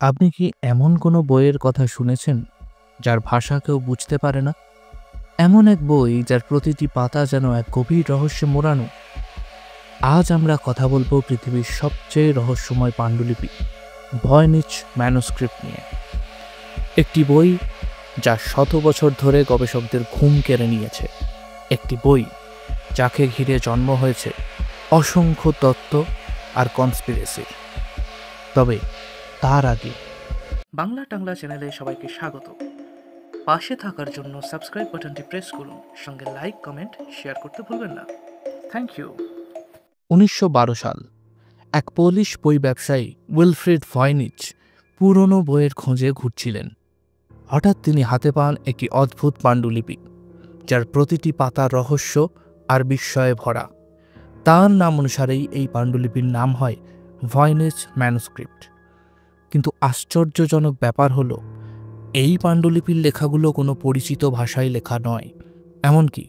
আপনি কি এমন কোনো বইয়ের কথা শুনেছেন যার ভাষা কেউ বুঝতে পারে না? এমন এক বই যার প্রতিটি পাতা যেন এক গভীর রহস্যে মোড়ানো। আজ আমরা কথা বলবো পৃথিবীর সবচেয়ে রহস্যময় পাণ্ডুলিপি ভয়নিচ ম্যানুস্ক্রিপ্ট নিয়ে। একটি বই যা শত বছর ধরে গবেষকদের ঘুম কেড়ে নিয়েছে। একটি বই যাকে ঘিরে জন্ম হয়েছে অসংখ্য তত্ত্ব আর কনস্পিরেসির। তবে তার আগে বাংলা টাংলা চ্যানেলে সবাইকে স্বাগত। পাশে থাকার জন্য সাবস্ক্রাইব বাটনটি প্রেস করুন, সঙ্গে লাইক কমেন্ট শেয়ার করতে ভুলবেন না। Thank you. 1912 সাল এক পোলিশ বই ব্যবসায়ী উইলফ্রিড ভয়নিচ পুরনো বইয়ের খোঁজে ঘুরছিলেন। হঠাৎ তিনি হাতে পান একটি অদ্ভুত পাণ্ডুলিপি যার প্রতিটি পাতা রহস্য আর বিস্ময়ে ভরা। তার নাম অনুসারেই এই পাণ্ডুলিপির নাম হয় ভয়নিচ ম্যানুস্ক্রিপ্ট। কিন্তু আশ্চর্যজনক ব্যাপার হলো, এই পাণ্ডুলিপির লেখাগুলো কোনো পরিচিত ভাষায় লেখা নয়। এমনকি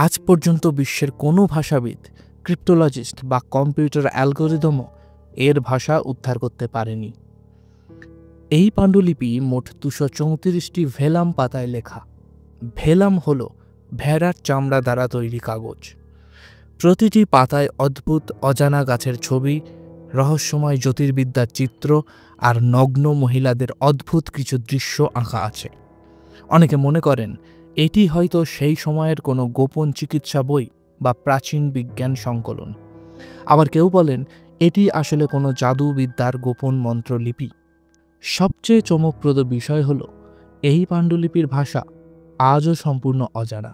আজ পর্যন্ত বিশ্বের কোনো ভাষাবিদ, ক্রিপ্টোলজিস্ট বা কম্পিউটার অ্যালগোরিদমও এর ভাষা উদ্ধার করতে পারেনি। এই পাণ্ডুলিপি মোট 234টি ভেলাম পাতায় লেখা। ভেলাম হল ভেড়ার চামড়া দ্বারা তৈরি কাগজ। প্রতিটি পাতায় অদ্ভুত অজানা গাছের ছবি, রহস্যময় জ্যোতির্বিদ্যার চিত্র আর নগ্ন মহিলাদের অদ্ভুত কিছু দৃশ্য আঁকা আছে। অনেকে মনে করেন এটি হয়তো সেই সময়ের কোনো গোপন চিকিৎসা বই বা প্রাচীন বিজ্ঞান সংকলন। আবার কেউ বলেন এটি আসলে কোনো জাদুবিদ্যার গোপন মন্ত্রলিপি। সবচেয়ে চমকপ্রদ বিষয় হল, এই পাণ্ডুলিপির ভাষা আজও সম্পূর্ণ অজানা।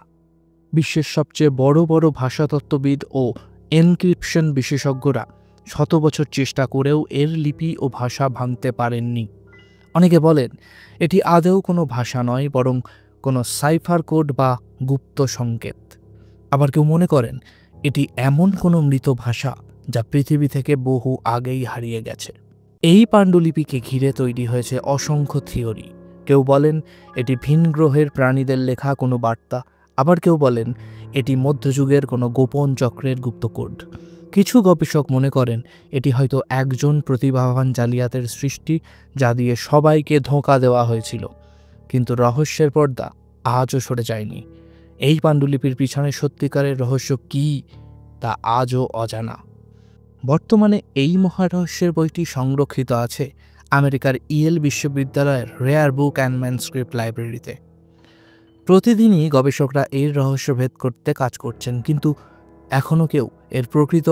বিশ্বের সবচেয়ে বড় বড় ভাষাতত্ত্ববিদ ও এনক্রিপশন বিশেষজ্ঞরা শত বছর চেষ্টা করেও এর লিপি ও ভাষা ভাঙতে পারেননি। অনেকে বলেন এটি আদৌ কোনো ভাষা নয়, বরং কোনো সাইফার কোড বা গুপ্ত সংকেত। আবার কেউ মনে করেন এটি এমন কোনো মৃত ভাষা যা পৃথিবী থেকে বহু আগেই হারিয়ে গেছে। এই পাণ্ডুলিপিকে ঘিরে তৈরি হয়েছে অসংখ্য থিওরি। কেউ বলেন এটি ভিন গ্রহের প্রাণীদের লেখা কোনো বার্তা, আবার কেউ বলেন এটি মধ্যযুগের কোনো গোপন চক্রের গুপ্ত কোড। কিছু গবেষক মনে করেন এটি হয়তো একজন প্রতিভাবান জালিয়াতের সৃষ্টি, যা দিয়ে সবাইকে ধোঁকা দেওয়া হয়েছিল। কিন্তু রহস্যের পর্দা আজও সরে যায়নি। এই পাণ্ডুলিপির পিছনে সত্যিকারের রহস্য কী, তা আজও অজানা। বর্তমানে এই মহারহস্যের বইটি সংরক্ষিত আছে আমেরিকার ইয়েল বিশ্ববিদ্যালয়ের রেয়ার বুক অ্যান্ড ম্যানুস্ক্রিপ্ট লাইব্রেরিতে। প্রতিদিনই গবেষকরা এর রহস্য ভেদ করতে কাজ করছেন, কিন্তু এখনও কেউ এর প্রকৃত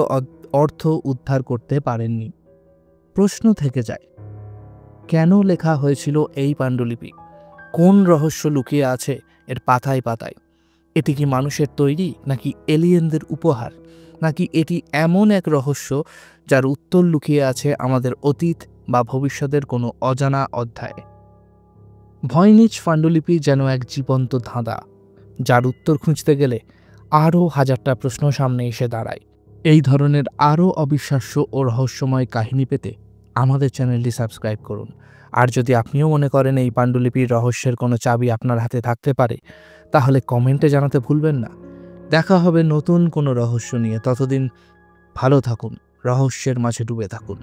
অর্থ উদ্ধার করতে পারেননি। প্রশ্ন থেকে যায়, কেন লেখা হয়েছিল এই পাণ্ডুলিপি? কোন রহস্য লুকিয়ে আছে এর পাতায় পাতায়? এটি কি মানুষের তৈরি, নাকি এলিয়েনদের উপহার, নাকি এটি এমন এক রহস্য যার উত্তর লুকিয়ে আছে আমাদের অতীত বা ভবিষ্যতের কোনো অজানা অধ্যায়ে? ভয়নিচ পাণ্ডুলিপি যেন এক জীবন্ত ধাঁধা, যার উত্তর খুঁজতে গেলে আরও হাজারটা প্রশ্ন সামনে এসে দাঁড়ায়। এই ধরনের আরও অবিশ্বাস্য ও রহস্যময় কাহিনী পেতে আমাদের চ্যানেলটি সাবস্ক্রাইব করুন। আর যদি আপনিও মনে করেন এই পাণ্ডুলিপির রহস্যের কোনো চাবি আপনার হাতে থাকতে পারে, তাহলে কমেন্টে জানাতে ভুলবেন না। দেখা হবে নতুন কোনো রহস্য নিয়ে। ততদিন ভালো থাকুন, রহস্যের মাঝে ডুবে থাকুন।